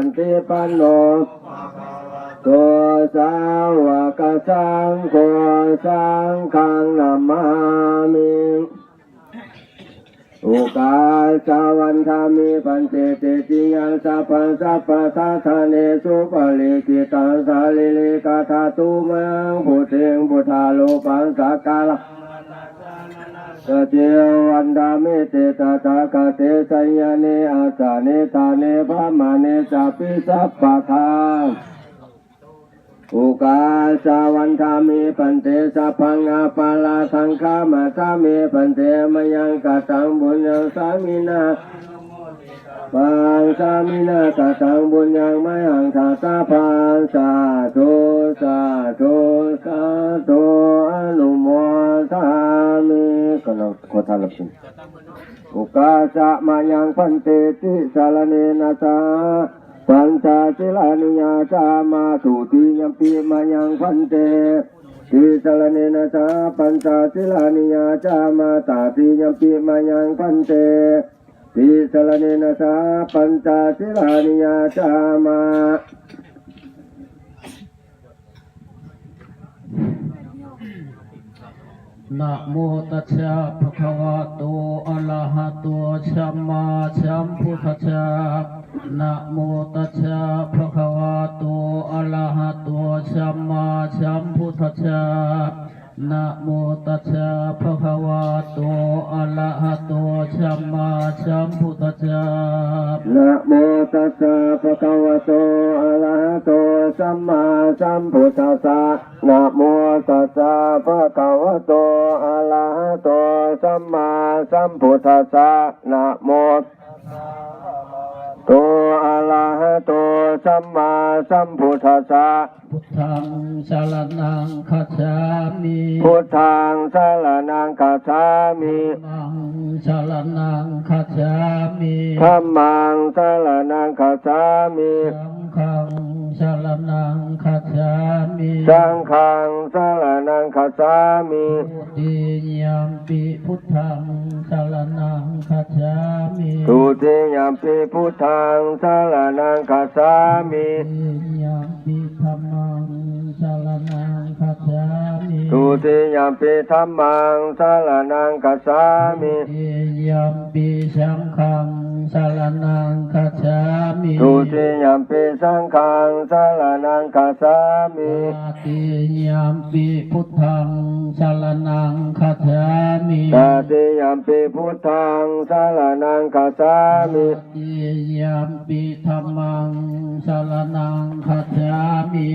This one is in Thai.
นติปันโนตัวสาวกสังโฆสังฆังนามามิอุกาสาวันธามิปัญเจเตจิยังสัพพสัพพะทัทเนสุปลิกิตังสาลิลิกาธาตุมังพุทธิงพุทธาโลปังสักกาลสเจวันดามิเตตตากะเตสัญญาเนอาจาเนตาเนภามาเนสัพพิสัพพะทาอุกาสาวันธามิปันเตสัพพังอาปาลาสังฆามาสามิปันเตมยังกัตังบุญยังสามินาปังสามินากตังบุญยังมยังทาตาปังสาธุสาธุสาธุอนุโมทามิกนังโคทาลปิอุกาสะมายังพันเตติสารเนนะสาปัญจศีลานิยาจามาตุติยัมปิมายังพันเตติสารเนนะสาปัญจศีลานิยาจามาตาติยัมปิมายังพันเตติสารเนนะสาปัญจศีลานิยาจามานะโมตัสสะภะคะวะโตอะระหะโตสัมมาสัมพุทธัสสะนะโมตัสสะภะคะวะโตอะระหะโตสัมมาสัมพุทธัสสะนะโมตัสสะภะคะวะโตอะระหะโตสัมมาสัมพุทธัสสะนะโมตัสสะภะคะวะโตอะระหะโตสัมมาสัมพุทธัสสะนะโมตัสสะภะคะวะโตอะระหะโตสัมมาสัมพุทธัสสะนะโมโตอะระหะโตสัมมาสัมพุทธัสสะพุทธังสรณังคัจฉามิพุทธังสรณังคัจฉามิธัมมังสรณังคัจฉามิธัมมังสรณังคัจฉามิสังฆังสรณังคัจฉามิสังฆังสรณังคัจฉามิทุติยัมปิพุทธังสรณังคัจฉามิทุติยัมปิพุทธังสรณังคัจฉามิทุติยัมปิธัมมังสรณังคัจฉามิทุติยัมปิธัมมังสรณังคัจฉามิทุติยัมปิสังฆังสรณังคัจฉามิทุติยัมปิสังฆังสรณังคัจฉามิตติยัมปิพุทธังสรณังคัจฉามิตติยัมปิพุทธังสรณังคัจฉามิตติยัมปิธัมมังสรณังคัจฉามิ